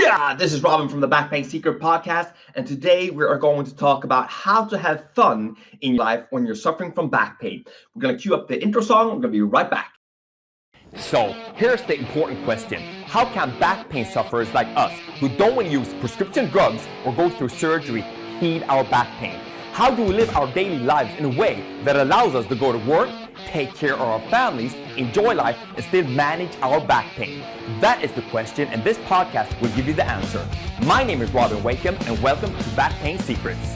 Booyah! This is Robin from the Backpain Secret Podcast, and today we are going to talk about how to have fun in your life when you're suffering from back pain. We're going to cue up the intro song. We're going to be right back. So, here's the important question. How can back pain sufferers like us, who don't want to use prescription drugs or go through surgery, heal our back pain? How do we live our daily lives in a way that allows us to go to work, take care of our families, enjoy life, and still manage our back pain? That is the question, and this podcast will give you the answer. My name is Robin Wakeham, and welcome to Back Pain Secrets.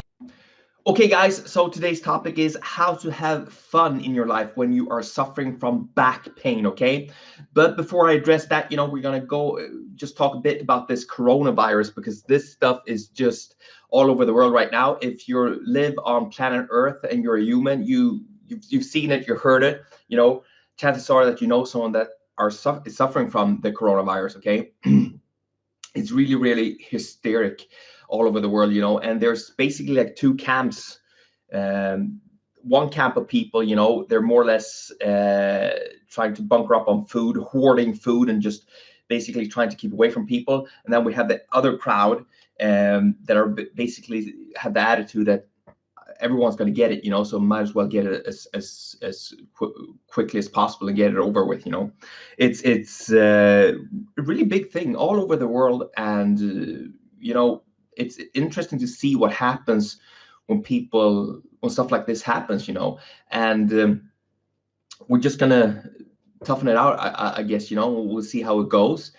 Okay, guys, so today's topic is how to have fun in your life when you are suffering from back pain, okay? But before I address that, we're going to go just talk a bit about this coronavirus, because this stuff is just all over the world right now. If you live on planet Earth and you're a human, you've seen it, you heard it, chances are that you know someone that is suffering from the coronavirus, okay? It's really, really hysteric all over the world, and there's basically like two camps. One camp of people, they're more or less trying to bunker up on food, hoarding food, and just basically trying to keep away from people. And then we have the other crowd that are basically have the attitude that everyone's going to get it, so might as well get it as quickly as possible and get it over with. It's a really big thing all over the world, and it's interesting to see what happens when stuff like this happens, and we're just gonna toughen it out, I guess. We'll see how it goes.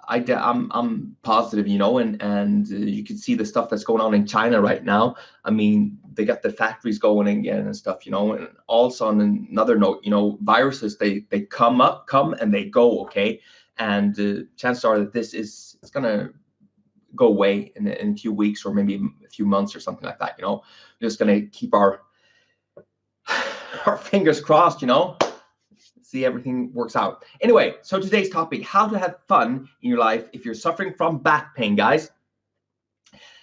I'm positive, and you can see the stuff that's going on in China right now. I mean, they got the factories going again and stuff, and also on another note, viruses, they come and they go, okay? And chances are that it's gonna go away in a few weeks or maybe a few months or something like that. We're just gonna keep our fingers crossed, see everything works out. Anyway, so today's topic: how to have fun in your life if you're suffering from back pain, guys.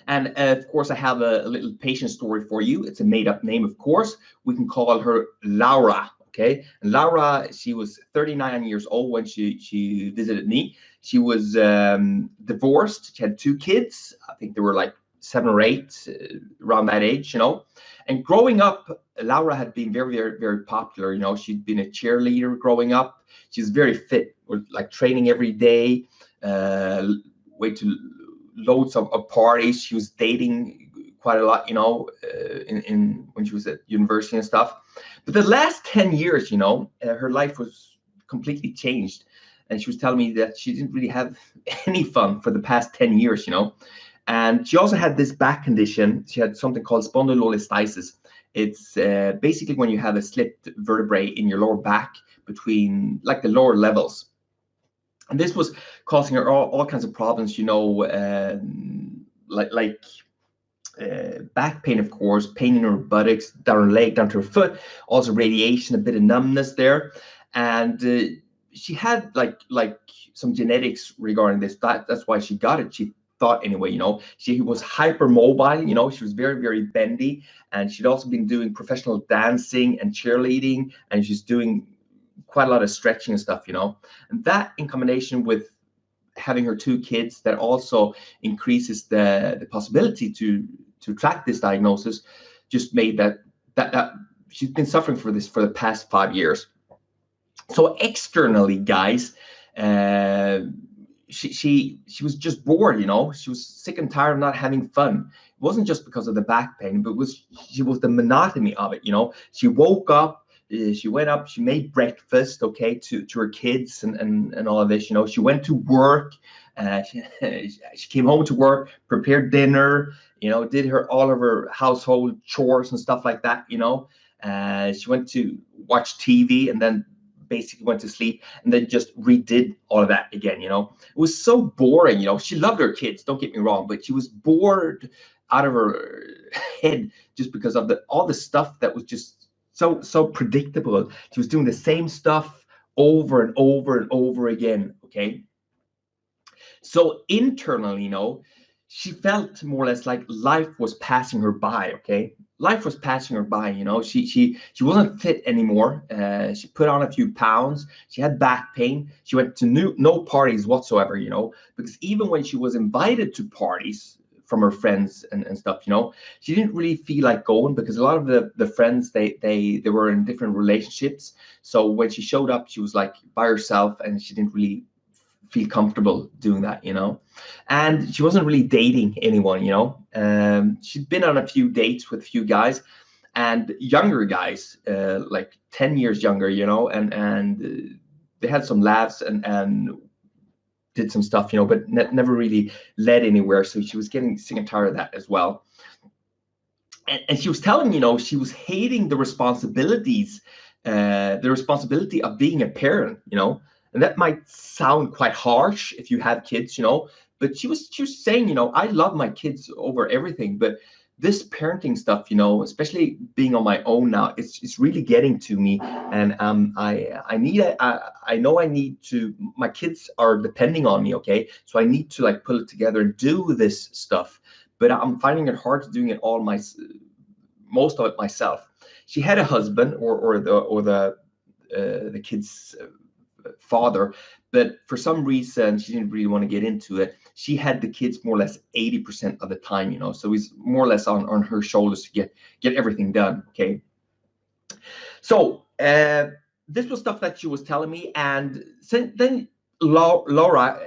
And of course, I have a little patient story for you. It's a made-up name, of course. We can call her Laura. Okay, and Laura, she was 39 years old when she visited me. She was divorced. She had two kids. I think they were like 7 or 8, around that age, And growing up, Laura had been very, very, very popular. She'd been a cheerleader growing up. She's very fit, with like training every day, way to loads of parties. She was dating quite a lot, in when she was at university and stuff. But the last 10 years, her life was completely changed. And she was telling me that she didn't really have any fun for the past 10 years, And she also had this back condition. She had something called spondylolisthesis. It's basically when you have a slipped vertebrae in your lower back between like the lower levels. And this was causing her all kinds of problems, like back pain, of course, pain in her buttocks, down her leg, down to her foot, also radiation, a bit of numbness there. And she had like some genetics regarding this. That's why she got it. She thought anyway, she was hypermobile, she was very, very bendy, and she'd also been doing professional dancing and cheerleading, and she's doing quite a lot of stretching and stuff, and that in combination with having her 2 kids, that also increases the possibility to track this diagnosis, just made that she's been suffering for this for the past 5 years. So externally, guys, she was just bored, she was sick and tired of not having fun. It wasn't just because of the back pain, but she was the monotony of it. She woke up, she went up, she made breakfast, okay, to her kids and all of this. She went to work, she came home to work, prepared dinner, did all of her household chores and stuff like that. She went to watch TV and then basically went to sleep and then just redid all of that again. It was so boring. She loved her kids, don't get me wrong, but she was bored out of her head just because of all the stuff that was just so predictable. She was doing the same stuff over and over and over again. Okay, so internally, she felt more or less like life was passing her by. Okay, life was passing her by. She wasn't fit anymore. She put on a few pounds. She had back pain. She went to no parties whatsoever. Because even when she was invited to parties from her friends and stuff, she didn't really feel like going, because a lot of the friends, they were in different relationships. So when she showed up, she was like by herself, and she didn't really feel comfortable doing that. And she wasn't really dating anyone. She'd been on a few dates with a few guys, and younger guys, like 10 years younger, and they had some laughs and did some stuff, but never really led anywhere. So she was getting sick and tired of that as well. And she was telling, she was hating the responsibility of being a parent. And that might sound quite harsh if you have kids, but she was saying, I love my kids over everything, but this parenting stuff, especially being on my own now, it's really getting to me. And I know I need to. My kids are depending on me, okay? So I need to like pull it together and do this stuff. But I'm finding it hard to doing it most of it myself. She had a husband, or the kid's father, but for some reason she didn't really want to get into it. She had the kids more or less 80% of the time, so he's more or less on her shoulders to get everything done. Okay, so this was stuff that she was telling me, and then Laura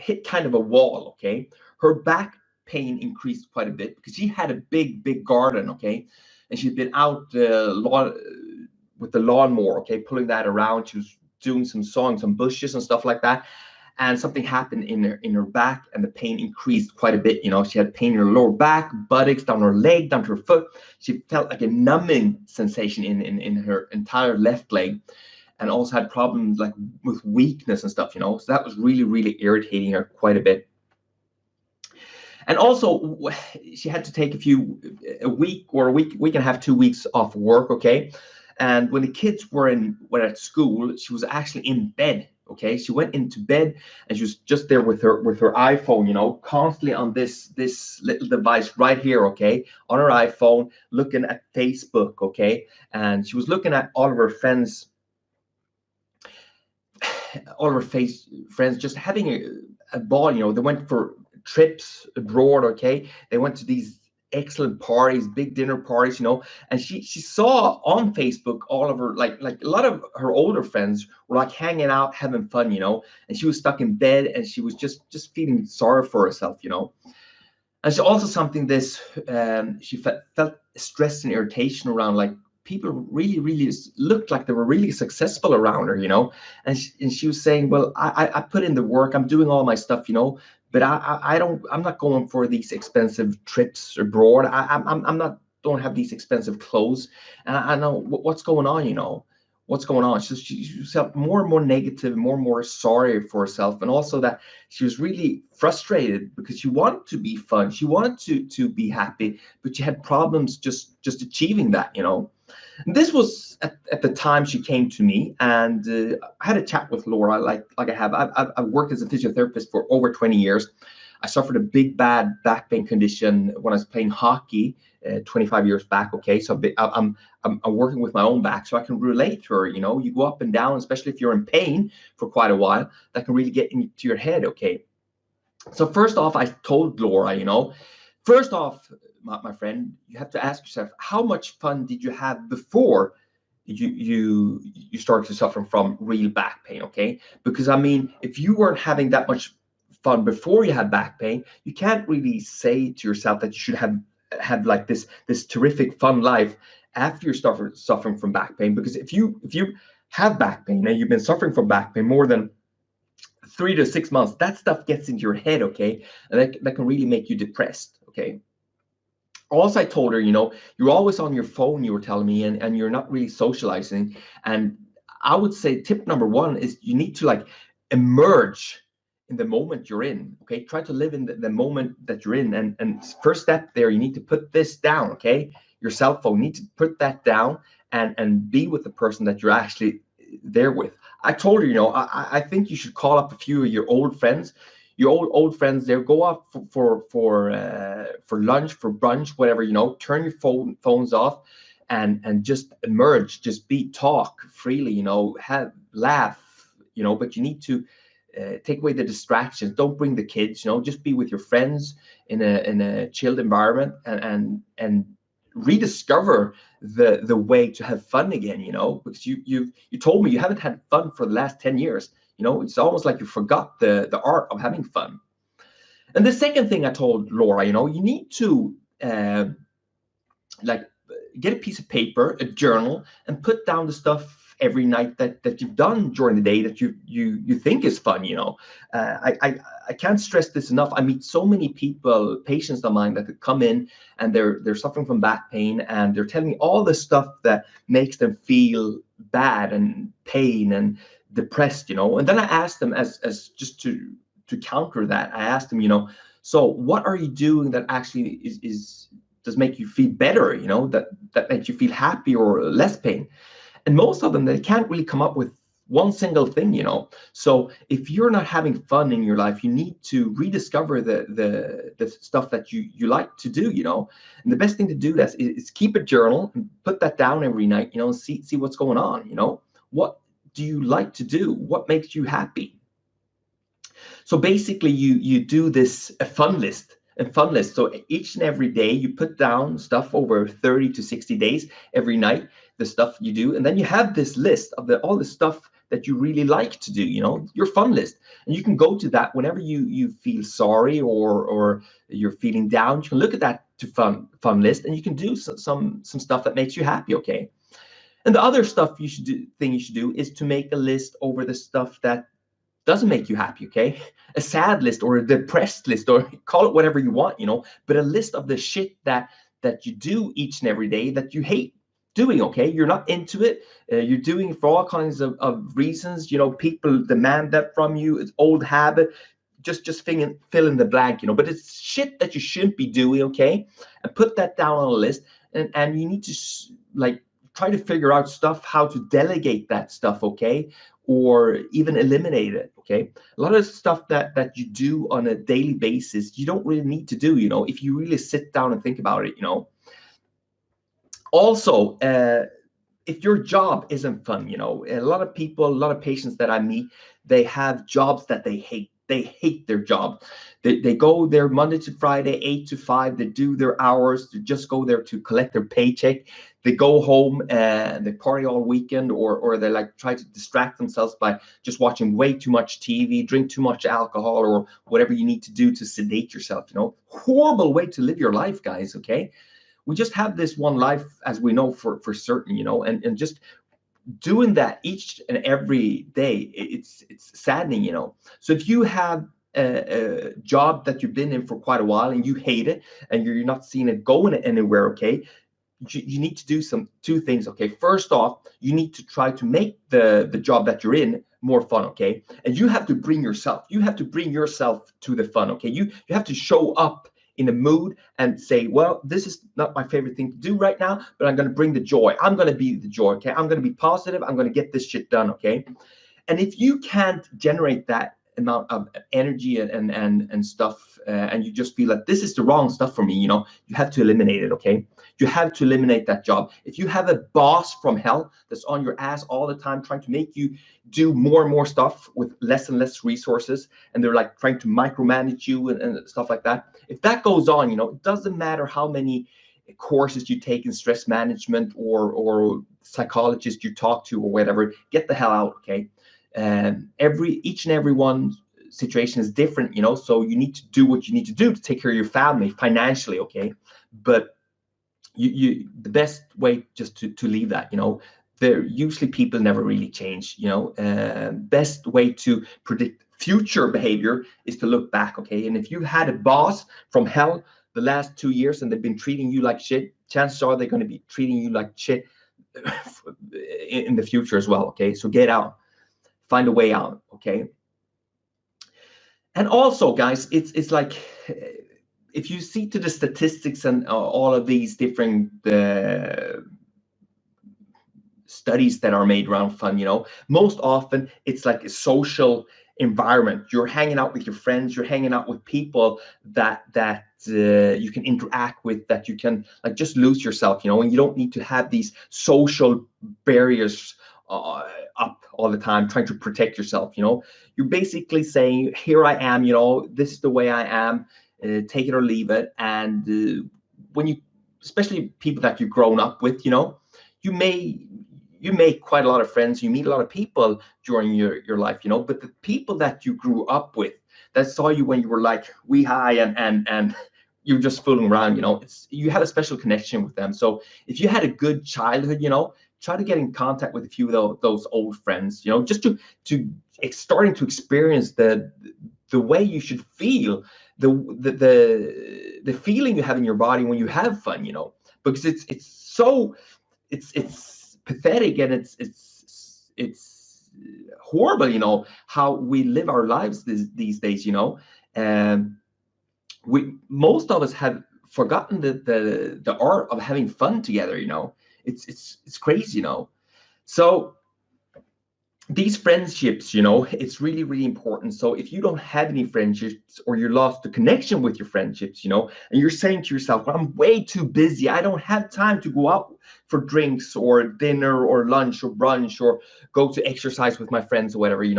hit kind of a wall. Okay, her back pain increased quite a bit because she had a big garden. Okay, and she'd been out with the lawnmower. Okay, pulling that around. She was doing some bushes and stuff like that, and something happened in her back, and the pain increased quite a bit. She had pain in her lower back, buttocks, down her leg, down to her foot. She felt like a numbing sensation in her entire left leg, and also had problems like with weakness and stuff. So that was really irritating her quite a bit. And also, she had to take a week and a half, 2 weeks off work. Okay, and when the kids were at school, she was actually in bed. Okay, she went into bed, and she was just there with her iPhone, constantly on this little device right here. Okay, on her iPhone, looking at Facebook. Okay, and she was looking at all of her friends, friends just having a ball. They went for trips abroad. Okay, they went to these excellent parties, big dinner parties, and she saw on Facebook all of her, like a lot of her older friends were like hanging out, having fun, and she was stuck in bed, and she was just feeling sorry for herself. And she also something this she felt stress and irritation around, like people really looked like they were really successful around her. And she was saying, well, I put in the work, I'm doing all my stuff, but I'm not going for these expensive trips abroad. I'm not, don't have these expensive clothes, and I know what's going on. What's going on. She felt more and more negative, more and more sorry for herself, and also that she was really frustrated because she wanted to be fun, she wanted to be happy, but she had problems just achieving that. And this was at the time she came to me, and I had a chat with Laura, like I have. I've worked as a physiotherapist for over 20 years. I suffered a big bad back pain condition when I was playing hockey 25 years back. Okay, so I'm working with my own back, so I can relate to her. You go up and down, especially if you're in pain for quite a while. That can really get into your head. Okay, so first off, I told Laura, first off, my friend, you have to ask yourself, how much fun did you have before you started to suffer from real back pain? Okay, because I mean, if you weren't having that much fun before you had back pain, you can't really say to yourself that you should have like this terrific fun life after you start suffering from back pain. Because if you have back pain and you've been suffering from back pain more than 3 to 6 months, that stuff gets into your head. Okay, and that can really make you depressed. Okay, also I told her, you're always on your phone, you were telling me, and you're not really socializing. And I would say tip number one is you need to like emerge in the moment you're in. Okay, try to live in the moment that you're in. And first step there, you need to put this down. Okay, your cell phone, you need to put that down and be with the person that you're actually there with. I told her, I think you should call up a few of your old friends. your old friends there, go out for lunch, for brunch, whatever, you know, turn your phones off and just emerge, just talk freely, you know, laugh, you know, but you need to take away the distractions. Don't bring the kids, you know, just be with your friends in a chilled environment and rediscover the way to have fun again, you know, because you told me you haven't had fun for the last 10 years. You know, it's almost like you forgot the art of having fun. And the second thing I told Laura, you know, you need to like get a piece of paper, a journal, and put down the stuff every night that you've done during the day that you think is fun. You know, I can't stress this enough. I meet so many people, patients of mine, that come in and they're suffering from back pain, and they're telling me all the stuff that makes them feel bad and pain and depressed. You know, and then I ask them, as just to counter that, I asked them, you know, so what are you doing that actually is does make you feel better, you know, that makes you feel happy or less pain? And most of them, they can't really come up with one single thing, you know. So if you're not having fun in your life, you need to rediscover the stuff that you like to do, you know. And the best thing to do that is keep a journal and put that down every night, you know, and see what's going on, you know. What do you like to do? What makes you happy? So basically, you do this a fun list. So each and every day you put down stuff over 30 to 60 days, every night, the stuff you do, and then you have this list of all the stuff that you really like to do, you know, your fun list. And you can go to that whenever you feel sorry or you're feeling down. You can look at that to fun list, and you can do some stuff that makes you happy, okay? And the other stuff you should do is to make a list over the stuff that doesn't make you happy, okay? A sad list or a depressed list, or call it whatever you want, you know, but a list of the shit that you do each and every day that you hate doing, okay? You're not into it. You're doing it for all kinds of reasons. You know, people demand that from you. It's old habit. Just fill in the blank, you know, but it's shit that you shouldn't be doing, okay? And put that down on a list, and you need to like try to figure out stuff, how to delegate that stuff, okay? Or even eliminate it, okay? A lot of stuff that you do on a daily basis, you don't really need to do, you know, if you really sit down and think about it, you know. Also, if your job isn't fun, you know, a lot of people, a lot of patients that I meet, they have jobs that they hate. They hate their job. They go there Monday to Friday, 8 to 5. They do their hours. They just go there to collect their paycheck. They go home and they party all weekend, or they like try to distract themselves by just watching way too much TV, drink too much alcohol, or whatever you need to do to sedate yourself, you know. Horrible way to live your life, guys, okay? We just have this one life, as we know, for certain, you know, and just doing that each and every day, it's saddening, you know. So if you have a job that you've been in for quite a while and you hate it and you're not seeing it going anywhere, okay, you need to do two things, okay? First off, you need to try to make the job that you're in more fun, okay? And you have to bring yourself to the fun, okay? You have to show up in a mood and say, well, this is not my favorite thing to do right now, but I'm going to bring the joy. I'm going to be the joy, okay? I'm going to be positive. I'm going to get this shit done, okay? And if you can't generate that amount of energy and stuff, and you just feel like this is the wrong stuff for me, you know, you have to eliminate it, okay? You have to eliminate that job. If you have a boss from hell that's on your ass all the time, trying to make you do more and more stuff with less and less resources, and they're like trying to micromanage you and stuff like that, if that goes on, you know, it doesn't matter how many courses you take in stress management or psychologist you talk to or whatever, get the hell out, okay? Each and every one situation is different, you know, so you need to do what you need to do to take care of your family financially, okay? But the best way just to leave that, you know, there usually people never really change, you know. Best way to predict future behavior is to look back, okay? And if you had a boss from hell the last 2 years and they've been treating you like shit, chances are they're going to be treating you like shit in the future as well, okay? So get out, find a way out, okay? And also, guys, it's like, if you see to the statistics and all of these different studies that are made around fun, you know, most often it's like a social environment. You're hanging out with your friends, you're hanging out with people that you can interact with, that you can like just lose yourself, and you don't need to have these social barriers up all the time trying to protect yourself. You're basically saying, here I am, this is the way I am, take it or leave it. And when you, especially people that you've grown up with, you make quite a lot of friends, you meet a lot of people during your life, but the people that you grew up with, that saw you when you were like wee high and you're just fooling around, you had a special connection with them. So if you had a good childhood, try to get in contact with a few of those old friends, just to starting to experience the way you should feel, the feeling you have in your body when you have fun, because it's pathetic, and it's horrible, how we live our lives these days, and most of us have forgotten the art of having fun together, it's crazy, so these friendships, it's really, really important. So if you don't have any friendships, or you're lost the connection with your friendships, and you're saying to yourself, well, I'm way too busy, I don't have time to go out for drinks or dinner or lunch or brunch or go to exercise with my friends or whatever, you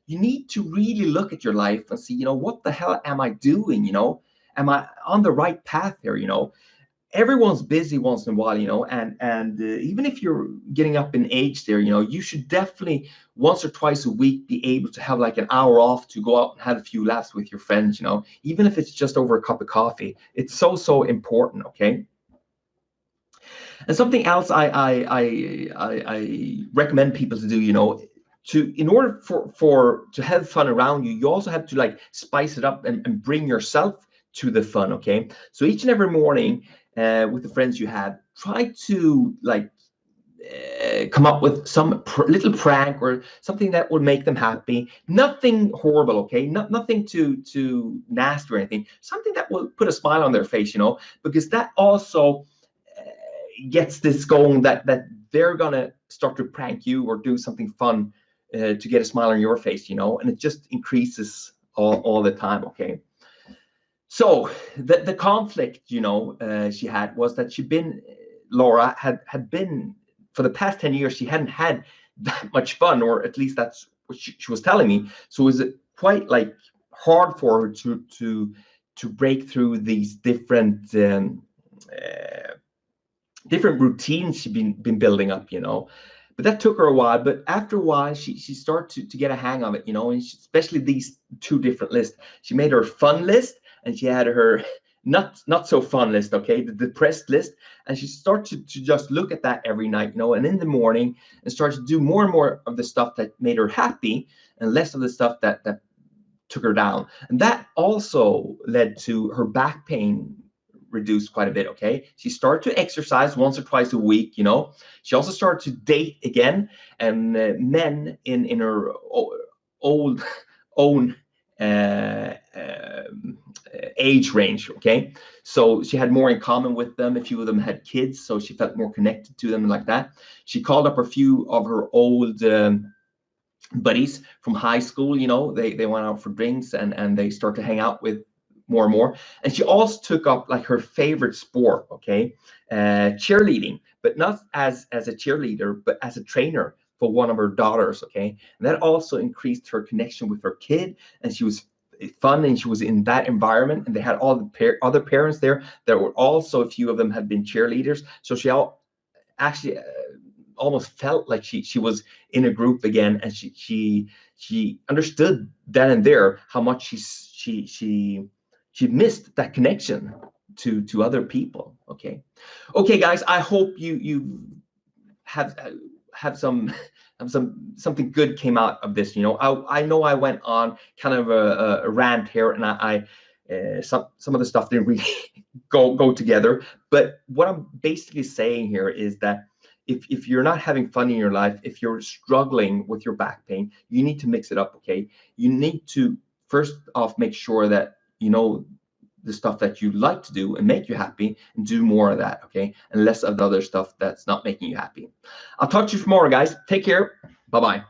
need to really look at your life and see, what the hell am I doing? Am I on the right path here? Everyone's busy once in a while, and even if you're getting up in age there, you should definitely once or twice a week be able to have like an hour off to go out and have a few laughs with your friends, even if it's just over a cup of coffee. It's so important, okay? And something else I recommend people to do, in order to have fun around you, you also have to like spice it up and bring yourself to the fun, okay? So each and every morning, with the friends you have, try to like come up with some little prank or something that will make them happy. Nothing horrible, okay? Nothing too nasty or anything. Something that will put a smile on their face, because that also gets this going, that they're gonna start to prank you or do something fun to get a smile on your face, and it just increases all the time, okay? So the conflict, she had was that Laura had been, for the past 10 years, she hadn't had that much fun, or at least that's what she was telling me. So it was quite like hard for her to break through these different routines she'd been building up, But that took her a while. But after a while, she started to get a hang of it, and especially these two different lists. She made her fun list, and she had her not so fun list, okay, the depressed list. And she started to just look at that every night, and in the morning, and started to do more and more of the stuff that made her happy, and less of the stuff that took her down. And that also led to her back pain reduced quite a bit, okay? She started to exercise once or twice a week, She also started to date again, and men in her own age range, okay? So she had more in common with them. A few of them had kids, so she felt more connected to them like that. She called up a few of her old buddies from high school, they went out for drinks, and they start to hang out with more and more. And she also took up like her favorite sport, okay, cheerleading, but not as a cheerleader, but as a trainer for one of her daughters, okay. And that also increased her connection with her kid, and she was fun, and she was in that environment, and they had all the other parents there that were also, a few of them had been cheerleaders, so she actually almost felt like she was in a group again, and she understood then and there how much she missed that connection to other people, okay. Okay, guys, I hope you have something good came out of this. I know I went on kind of a rant here, and I some of the stuff didn't really go together, but what I'm basically saying here is that if you're not having fun in your life, if you're struggling with your back pain, you need to mix it up, okay? You need to first off make sure that the stuff that you like to do and make you happy, and do more of that, okay? And less of the other stuff that's not making you happy. I'll talk to you tomorrow, guys. Take care. Bye-bye.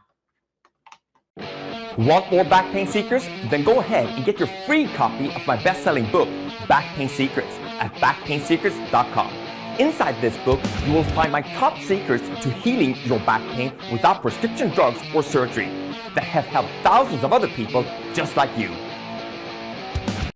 Want more back pain secrets? Then go ahead and get your free copy of my best-selling book, Back Pain Secrets, at backpainsecrets.com. Inside this book, you will find my top secrets to healing your back pain without prescription drugs or surgery that have helped thousands of other people just like you.